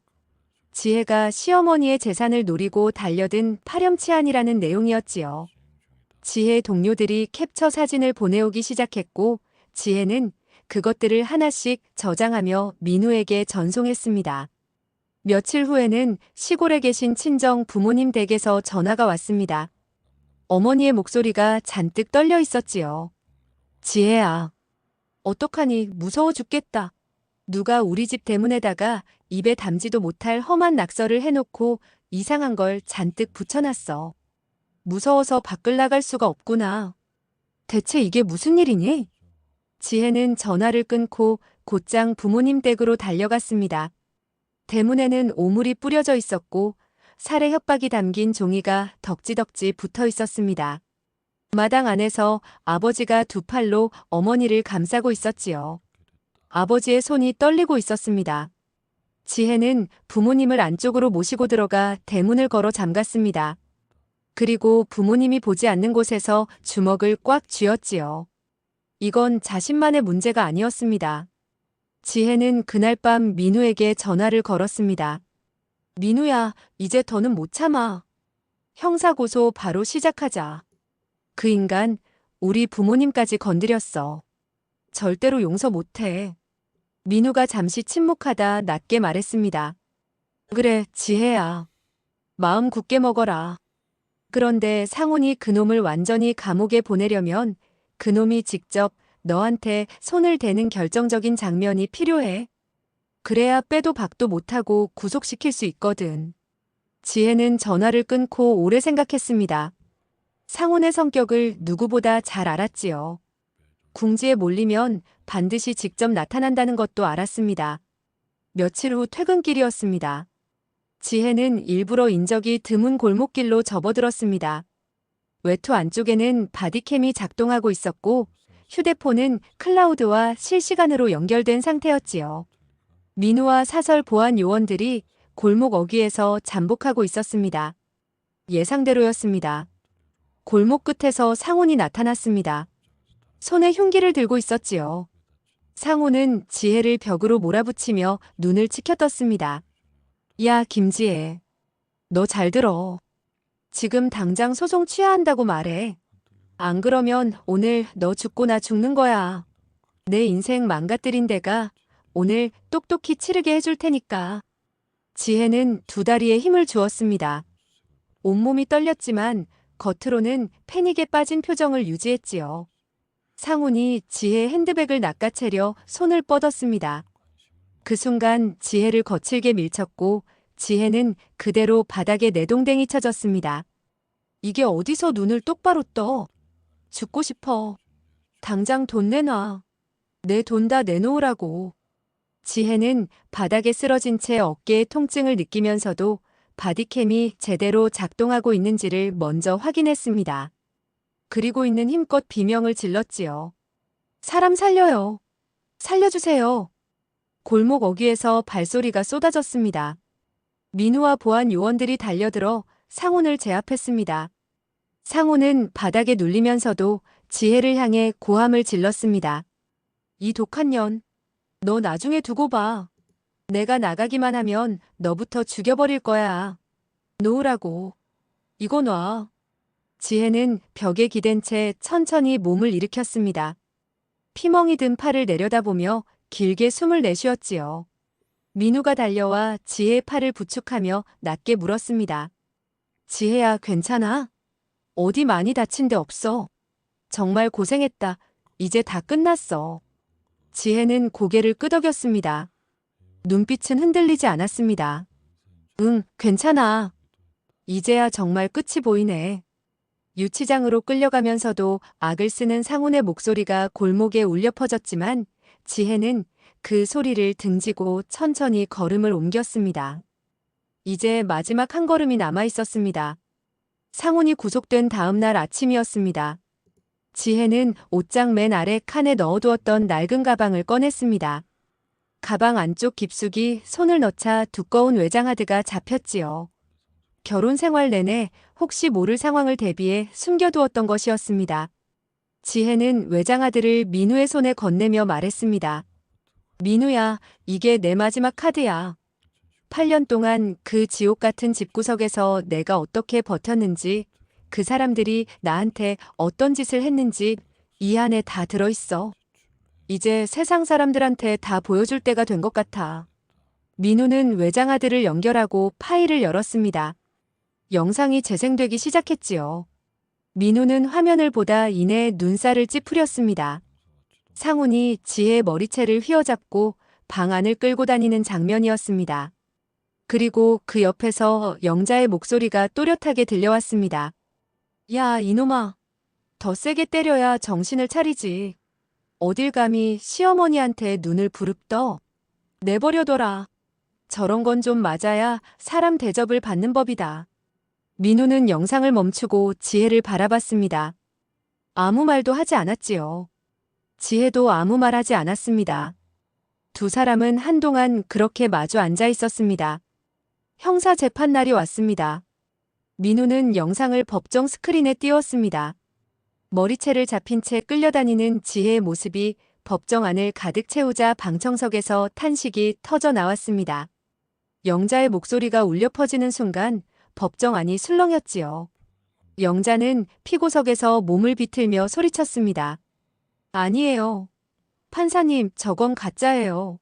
지혜가 시어머니의 재산을 노리고 달려든 파렴치한이라는 내용이었지요. 지혜의 동료들이 캡처 사진을 보내오기 시작했고 지혜는 그것들을 하나씩 저장하며 민우에게 전송했습니다. 며칠 후에는 시골에 계신 친정 부모님 댁에서 전화가 왔습니다. 어머니의 목소리가 잔뜩 떨려 있었지요. 지혜야. 어떡하니 무서워 죽겠다. 누가 우리 집 대문에다가 입에 담지도 못할 험한 낙서를 해놓고 이상한 걸 잔뜩 붙여놨어. 무서워서 밖을 나갈 수가 없구나. 대체 이게 무슨 일이니? 지혜는 전화를 끊고 곧장 부모님 댁으로 달려갔습니다. 대문에는 오물이 뿌려져 있었고 살해 협박이 담긴 종이가 덕지덕지 붙어 있었습니다. 마당 안에서 아버지가 두 팔로 어머니를 감싸고 있었지요. 아버지의 손이 떨리고 있었습니다. 지혜는 부모님을 안쪽으로 모시고 들어가 대문을 걸어 잠갔습니다. 그리고 부모님이 보지 않는 곳에서 주먹을 꽉 쥐었지요. 이건 자신만의 문제가 아니었습니다. 지혜는 그날 밤 민우에게 전화를 걸었습니다. 민우야, 이제 더는 못 참아. 형사고소 바로 시작하자. 그 인간, 우리 부모님까지 건드렸어. 절대로 용서 못해. 민우가 잠시 침묵하다 낮게 말했습니다. 그래, 지혜야. 마음 굳게 먹어라. 그런데 상훈이 그놈을 완전히 감옥에 보내려면 그놈이 직접 너한테 손을 대는 결정적인 장면이 필요해. 그래야 빼도 박도 못하고 구속시킬 수 있거든. 지혜는 전화를 끊고 오래 생각했습니다. 상훈의 성격을 누구보다 잘 알았지요. 궁지에 몰리면 반드시 직접 나타난다는 것도 알았습니다. 며칠 후 퇴근길이었습니다. 지혜는 일부러 인적이 드문 골목길로 접어들었습니다. 외투 안쪽에는 바디캠이 작동하고 있었고 휴대폰은 클라우드와 실시간으로 연결된 상태였지요. 민우와 사설 보안 요원들이 골목 어귀에서 잠복하고 있었습니다. 예상대로였습니다. 골목 끝에서 상훈이 나타났습니다. 손에 흉기를 들고 있었지요. 상훈은 지혜를 벽으로 몰아붙이며 눈을 치켜떴습니다. 야, 김지혜. 너 잘 들어. 지금 당장 소송 취해야 한다고 말해. 안 그러면 오늘 너 죽고 나 죽는 거야. 내 인생 망가뜨린 데가 오늘 똑똑히 치르게 해줄 테니까. 지혜는 두 다리에 힘을 주었습니다. 온몸이 떨렸지만 겉으로는 패닉에 빠진 표정을 유지했지요. 상훈이 지혜의 핸드백을 낚아채려 손을 뻗었습니다. 그 순간 지혜를 거칠게 밀쳤고 지혜는 그대로 바닥에 내동댕이 쳐졌습니다. 이게 어디서 눈을 똑바로 떠? 죽고 싶어. 당장 돈 내놔. 내 돈 다 내놓으라고. 지혜는 바닥에 쓰러진 채 어깨에 통증을 느끼면서도 바디캠이 제대로 작동하고 있는지를 먼저 확인했습니다. 그리고 있는 힘껏 비명을 질렀지요. 사람 살려요. 살려주세요. 골목 어귀에서 발소리가 쏟아졌습니다. 민우와 보안 요원들이 달려들어 상훈을 제압했습니다. 상훈은 바닥에 눌리면서도 지혜를 향해 고함을 질렀습니다. 이 독한 년, 너 나중에 두고 봐. 내가 나가기만 하면 너부터 죽여버릴 거야. 놓으라고. 이거 놔. 지혜는 벽에 기댄 채 천천히 몸을 일으켰습니다. 피멍이 든 팔을 내려다보며 길게 숨을 내쉬었지요. 민우가 달려와 지혜의 팔을 부축하며 낮게 물었습니다. 지혜야, 괜찮아? 어디 많이 다친 데 없어? 정말 고생했다. 이제 다 끝났어. 지혜는 고개를 끄덕였습니다. 눈빛은 흔들리지 않았습니다. 응, 괜찮아. 이제야 정말 끝이 보이네. 유치장으로 끌려가면서도 악을 쓰는 상훈의 목소리가 골목에 울려 퍼졌지만 지혜는 그 소리를 등지고 천천히 걸음을 옮겼습니다. 이제 마지막 한 걸음이 남아 있었습니다. 상훈이 구속된 다음 날 아침이었습니다. 지혜는 옷장 맨 아래 칸에 넣어두었던 낡은 가방을 꺼냈습니다. 가방 안쪽 깊숙이 손을 넣자 두꺼운 외장하드가 잡혔지요. 결혼 생활 내내 혹시 모를 상황을 대비해 숨겨두었던 것이었습니다. 지혜는 외장하드를 민우의 손에 건네며 말했습니다. 민우야, 이게 내 마지막 카드야. 8년 동안 그 지옥 같은 집구석에서 내가 어떻게 버텼는지, 그 사람들이 나한테 어떤 짓을 했는지 이 안에 다 들어있어. 이제 세상 사람들한테 다 보여줄 때가 된 것 같아. 민우는 외장하드를 연결하고 파일을 열었습니다. 영상이 재생되기 시작했지요. 민우는 화면을 보다 이내 눈살을 찌푸렸습니다. 상훈이 지혜의 머리채를 휘어잡고 방 안을 끌고 다니는 장면이었습니다. 그리고 그 옆에서 영자의 목소리가 또렷하게 들려왔습니다. 야, 이놈아. 더 세게 때려야 정신을 차리지. 어딜 감히 시어머니한테 눈을 부릅떠. 내버려둬라. 저런 건 좀 맞아야 사람 대접을 받는 법이다. 민우는 영상을 멈추고 지혜를 바라봤습니다. 아무 말도 하지 않았지요. 지혜도 아무 말 하지 않았습니다. 두 사람은 한동안 그렇게 마주 앉아 있었습니다. 형사 재판 날이 왔습니다. 민우는 영상을 법정 스크린에 띄웠습니다. 머리채를 잡힌 채 끌려다니는 지혜의 모습이 법정 안을 가득 채우자 방청석에서 탄식이 터져 나왔습니다. 영자의 목소리가 울려 퍼지는 순간 법정 안이 술렁였지요. 영자는 피고석에서 몸을 비틀며 소리쳤습니다. 아니에요. 판사님, 저건 가짜예요.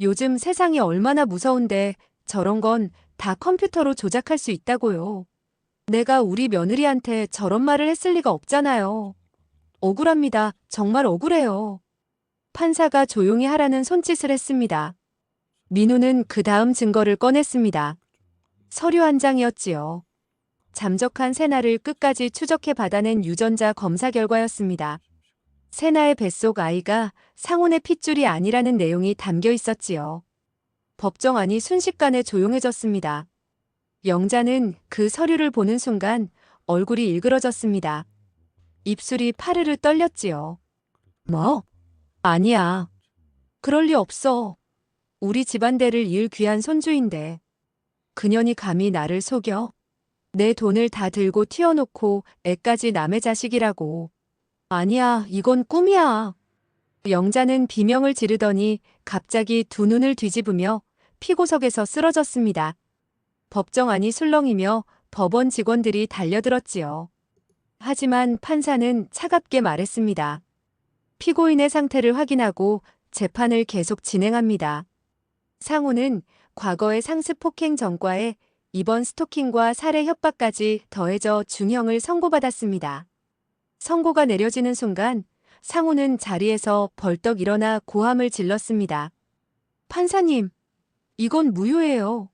요즘 세상이 얼마나 무서운데 저런 건 다 컴퓨터로 조작할 수 있다고요. 내가 우리 며느리한테 저런 말을 했을 리가 없잖아요. 억울합니다. 정말 억울해요. 판사가 조용히 하라는 손짓을 했습니다. 민우는 그 다음 증거를 꺼냈습니다. 서류 한 장이었지요. 잠적한 세나를 끝까지 추적해 받아낸 유전자 검사 결과였습니다. 세나의 뱃속 아이가 상훈의 핏줄이 아니라는 내용이 담겨 있었지요. 법정 안이 순식간에 조용해졌습니다. 영자는 그 서류를 보는 순간 얼굴이 일그러졌습니다. 입술이 파르르 떨렸지요. 뭐? 아니야. 그럴 리 없어. 우리 집안대를 이을 귀한 손주인데. 그년이 감히 나를 속여? 내 돈을 다 들고 튀어놓고 애까지 남의 자식이라고. 아니야, 이건 꿈이야. 영자는 비명을 지르더니 갑자기 두 눈을 뒤집으며 피고석에서 쓰러졌습니다. 법정 안이 술렁이며 법원 직원들이 달려들었지요. 하지만 판사는 차갑게 말했습니다. 피고인의 상태를 확인하고 재판을 계속 진행합니다. 상훈은 과거의 상습 폭행 전과에 이번 스토킹과 살해 협박까지 더해져 중형을 선고받았습니다. 선고가 내려지는 순간 상훈은 자리에서 벌떡 일어나 고함을 질렀습니다. 판사님, 이건 무효예요.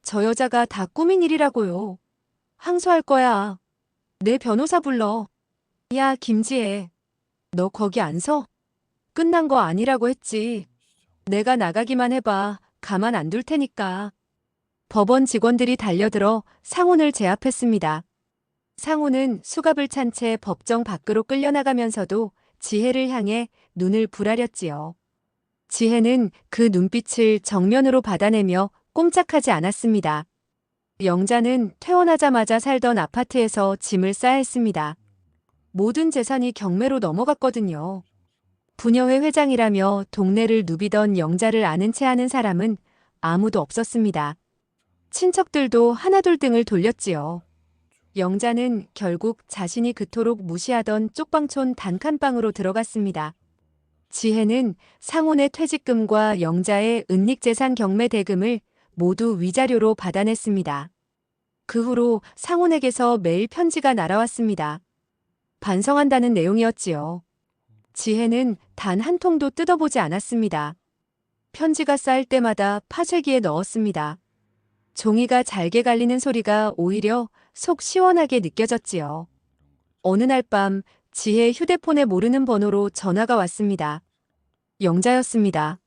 저 여자가 다 꾸민 일이라고요. 항소할 거야. 내 변호사 불러. 야, 김지혜. 너 거기 안 서? 끝난 거 아니라고 했지. 내가 나가기만 해봐. 가만 안 둘 테니까. 법원 직원들이 달려들어 상훈을 제압했습니다. 상훈은 수갑을 찬 채 법정 밖으로 끌려나가면서도 지혜를 향해 눈을 부라렸지요. 지혜는 그 눈빛을 정면으로 받아내며 꼼짝하지 않았습니다. 영자는 퇴원하자마자 살던 아파트에서 짐을 싸야 했습니다. 모든 재산이 경매로 넘어갔거든요. 부녀회 회장이라며 동네를 누비던 영자를 아는 체 하는 사람은 아무도 없었습니다. 친척들도 하나둘 등을 돌렸지요. 영자는 결국 자신이 그토록 무시하던 쪽방촌 단칸방으로 들어갔습니다. 지혜는 상훈의 퇴직금과 영자의 은닉재산 경매 대금을 모두 위자료로 받아냈습니다. 그 후로 상훈에게서 매일 편지가 날아왔습니다. 반성한다는 내용이었지요. 지혜는 단 한 통도 뜯어보지 않았습니다. 편지가 쌓일 때마다 파쇄기에 넣었습니다. 종이가 잘게 갈리는 소리가 오히려 속 시원하게 느껴졌지요. 어느 날 밤 지혜 휴대폰에 모르는 번호로 전화가 왔습니다. 영자였습니다.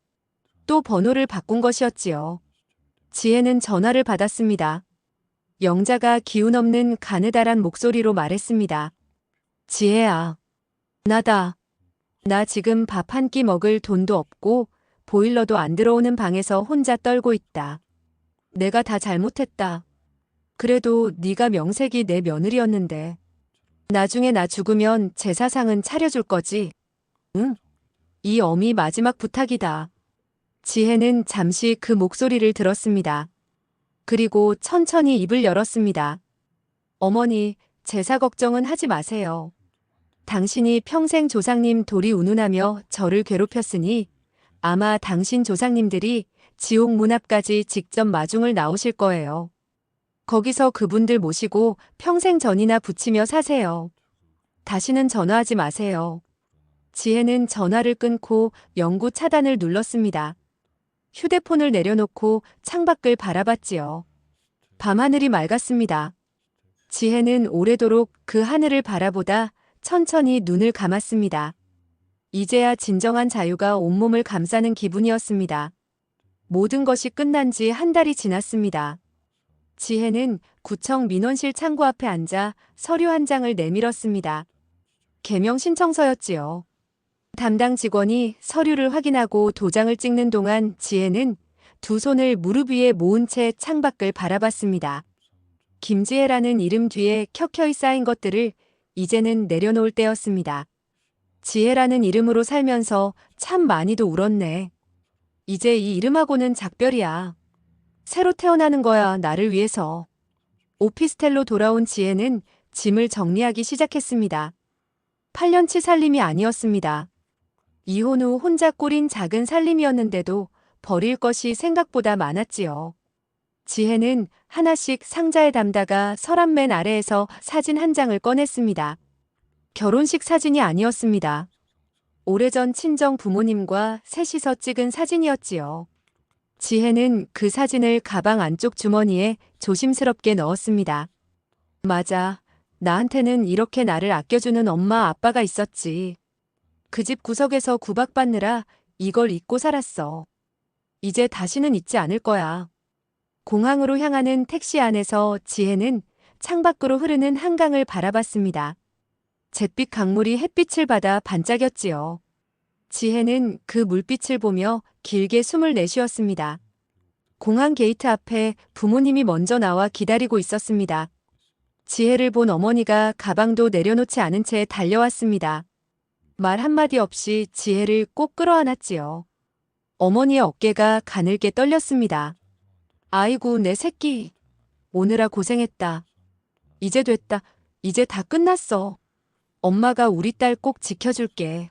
또 번호를 바꾼 것이었지요. 지혜는 전화를 받았습니다. 영자가 기운 없는 가느다란 목소리로 말했습니다. 지혜야. 나다. 나 지금 밥 한 끼 먹을 돈도 없고 보일러도 안 들어오는 방에서 혼자 떨고 있다. 내가 다 잘못했다. 그래도 네가 명색이 내 며느리였는데. 나중에 나 죽으면 제사상은 차려줄 거지? 응? 이 어미 마지막 부탁이다. 지혜는 잠시 그 목소리를 들었습니다. 그리고 천천히 입을 열었습니다. 어머니, 제사 걱정은 하지 마세요. 당신이 평생 조상님 돌이 운운하며 저를 괴롭혔으니 아마 당신 조상님들이 지옥 문 앞까지 직접 마중을 나오실 거예요. 거기서 그분들 모시고 평생 전이나 부치며 사세요. 다시는 전화하지 마세요. 지혜는 전화를 끊고 영구 차단을 눌렀습니다. 휴대폰을 내려놓고 창밖을 바라봤지요. 밤하늘이 맑았습니다. 지혜는 오래도록 그 하늘을 바라보다 천천히 눈을 감았습니다. 이제야 진정한 자유가 온몸을 감싸는 기분이었습니다. 모든 것이 끝난 지 한 달이 지났습니다. 지혜는 구청 민원실 창구 앞에 앉아 서류 한 장을 내밀었습니다. 개명 신청서였지요. 담당 직원이 서류를 확인하고 도장을 찍는 동안 지혜는 두 손을 무릎 위에 모은 채 창밖을 바라봤습니다. 김지혜라는 이름 뒤에 켜켜이 쌓인 것들을 이제는 내려놓을 때였습니다. 지혜라는 이름으로 살면서 참 많이도 울었네. 이제 이 이름하고는 작별이야. 새로 태어나는 거야, 나를 위해서. 오피스텔로 돌아온 지혜는 짐을 정리하기 시작했습니다. 8년치 살림이 아니었습니다. 이혼 후 혼자 꾸린 작은 살림이었는데도 버릴 것이 생각보다 많았지요. 지혜는 하나씩 상자에 담다가 서랍 맨 아래에서 사진 한 장을 꺼냈습니다. 결혼식 사진이 아니었습니다. 오래전 친정 부모님과 셋이서 찍은 사진이었지요. 지혜는 그 사진을 가방 안쪽 주머니에 조심스럽게 넣었습니다. 맞아. 나한테는 이렇게 나를 아껴주는 엄마 아빠가 있었지. 그 집 구석에서 구박받느라 이걸 잊고 살았어. 이제 다시는 잊지 않을 거야. 공항으로 향하는 택시 안에서 지혜는 창밖으로 흐르는 한강을 바라봤습니다. 잿빛 강물이 햇빛을 받아 반짝였지요. 지혜는 그 물빛을 보며 길게 숨을 내쉬었습니다. 공항 게이트 앞에 부모님이 먼저 나와 기다리고 있었습니다. 지혜를 본 어머니가 가방도 내려놓지 않은 채 달려왔습니다. 말 한마디 없이 지혜를 꼭 끌어안았지요. 어머니의 어깨가 가늘게 떨렸습니다. 아이고, 내 새끼. 오느라 고생했다. 이제 됐다. 이제 다 끝났어. 엄마가 우리 딸 꼭 지켜줄게.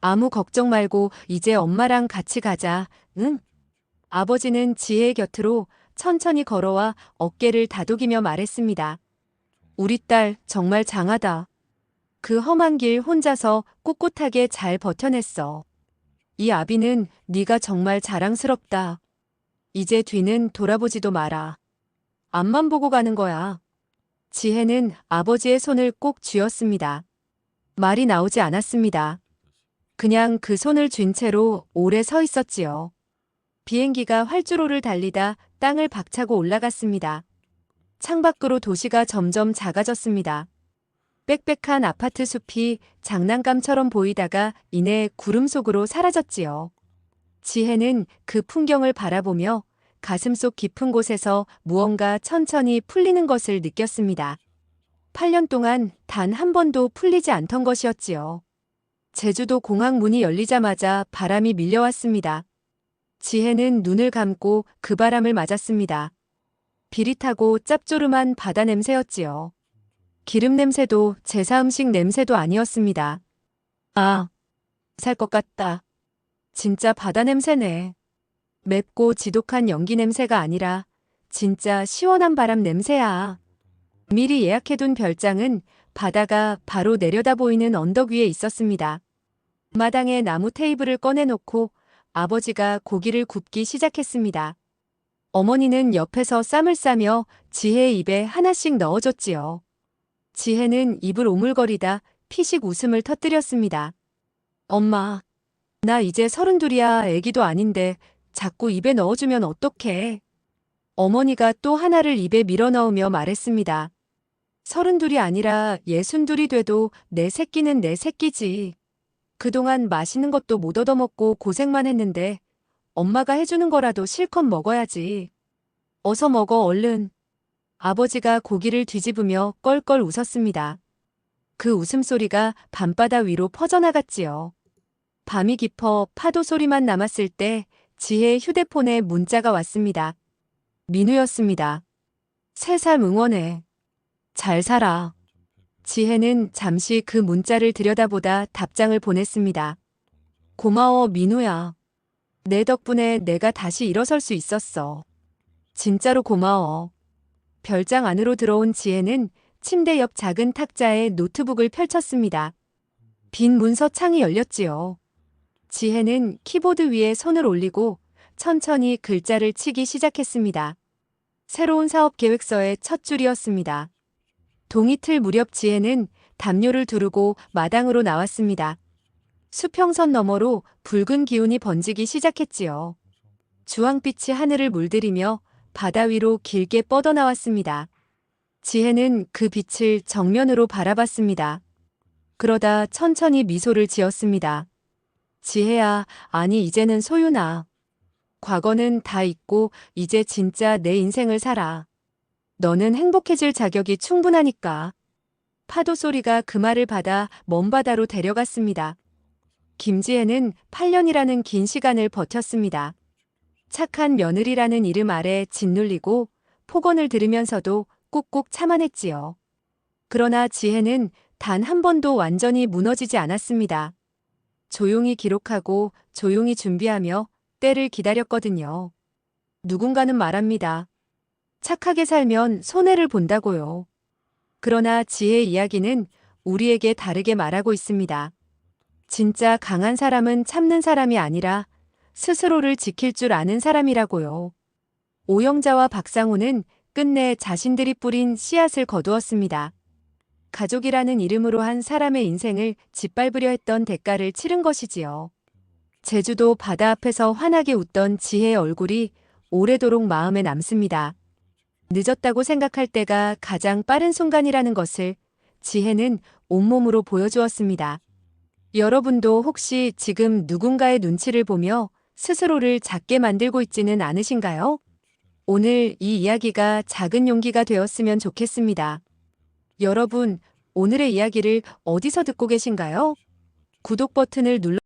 아무 걱정 말고 이제 엄마랑 같이 가자, 응? 아버지는 지혜의 곁으로 천천히 걸어와 어깨를 다독이며 말했습니다. 우리 딸 정말 장하다. 그 험한 길 혼자서 꿋꿋하게 잘 버텨냈어. 이 아비는 네가 정말 자랑스럽다. 이제 뒤는 돌아보지도 마라. 앞만 보고 가는 거야. 지혜는 아버지의 손을 꼭 쥐었습니다. 말이 나오지 않았습니다. 그냥 그 손을 쥔 채로 오래 서 있었지요. 비행기가 활주로를 달리다 땅을 박차고 올라갔습니다. 창밖으로 도시가 점점 작아졌습니다. 빽빽한 아파트 숲이 장난감처럼 보이다가 이내 구름 속으로 사라졌지요. 지혜는 그 풍경을 바라보며 가슴속 깊은 곳에서 무언가 천천히 풀리는 것을 느꼈습니다. 8년 동안 단 한 번도 풀리지 않던 것이었지요. 제주도 공항 문이 열리자마자 바람이 밀려왔습니다. 지혜는 눈을 감고 그 바람을 맞았습니다. 비릿하고 짭조름한 바다 냄새였지요. 기름 냄새도 제사 음식 냄새도 아니었습니다. 아, 살 것 같다. 진짜 바다 냄새네. 맵고 지독한 연기 냄새가 아니라 진짜 시원한 바람 냄새야. 미리 예약해둔 별장은 바다가 바로 내려다 보이는 언덕 위에 있었습니다. 마당에 나무 테이블을 꺼내놓고 아버지가 고기를 굽기 시작했습니다. 어머니는 옆에서 쌈을 싸며 지혜의 입에 하나씩 넣어줬지요. 지혜는 입을 오물거리다 피식 웃음을 터뜨렸습니다. 엄마, 나 이제 32이야. 애기도 아닌데 자꾸 입에 넣어주면 어떡해. 어머니가 또 하나를 입에 밀어넣으며 말했습니다. 32이 아니라 62이 돼도 내 새끼는 내 새끼지. 그동안 맛있는 것도 못 얻어먹고 고생만 했는데 엄마가 해주는 거라도 실컷 먹어야지. 어서 먹어, 얼른. 아버지가 고기를 뒤집으며 껄껄 웃었습니다. 그 웃음소리가 밤바다 위로 퍼져나갔지요. 밤이 깊어 파도 소리만 남았을 때 지혜의 휴대폰에 문자가 왔습니다. 민우였습니다. 3살 응원해. 잘 살아. 지혜는 잠시 그 문자를 들여다보다 답장을 보냈습니다. 고마워, 민우야. 내 덕분에 내가 다시 일어설 수 있었어. 진짜로 고마워. 별장 안으로 들어온 지혜는 침대 옆 작은 탁자에 노트북을 펼쳤습니다. 빈 문서 창이 열렸지요. 지혜는 키보드 위에 손을 올리고 천천히 글자를 치기 시작했습니다. 새로운 사업 계획서의 첫 줄이었습니다. 동이틀 무렵 지혜는 담요를 두르고 마당으로 나왔습니다. 수평선 너머로 붉은 기운이 번지기 시작했지요. 주황빛이 하늘을 물들이며 바다 위로 길게 뻗어나왔습니다. 지혜는 그 빛을 정면으로 바라봤습니다. 그러다 천천히 미소를 지었습니다. 지혜야, 아니 이제는 소윤아. 과거는 다 잊고 이제 진짜 내 인생을 살아. 너는 행복해질 자격이 충분하니까. 파도 소리가 그 말을 받아 먼 바다로 데려갔습니다. 김지혜는 8년이라는 긴 시간을 버텼습니다. 착한 며느리라는 이름 아래 짓눌리고 폭언을 들으면서도 꾹꾹 참아냈지요. 그러나 지혜는 단 한 번도 완전히 무너지지 않았습니다. 조용히 기록하고 조용히 준비하며 때를 기다렸거든요. 누군가는 말합니다. 착하게 살면 손해를 본다고요. 그러나 지혜의 이야기는 우리에게 다르게 말하고 있습니다. 진짜 강한 사람은 참는 사람이 아니라 스스로를 지킬 줄 아는 사람이라고요. 오영자와 박상우는 끝내 자신들이 뿌린 씨앗을 거두었습니다. 가족이라는 이름으로 한 사람의 인생을 짓밟으려 했던 대가를 치른 것이지요. 제주도 바다 앞에서 환하게 웃던 지혜의 얼굴이 오래도록 마음에 남습니다. 늦었다고 생각할 때가 가장 빠른 순간이라는 것을 지혜는 온몸으로 보여주었습니다. 여러분도 혹시 지금 누군가의 눈치를 보며 스스로를 작게 만들고 있지는 않으신가요? 오늘 이 이야기가 작은 용기가 되었으면 좋겠습니다. 여러분, 오늘의 이야기를 어디서 듣고 계신가요? 구독 버튼을 눌러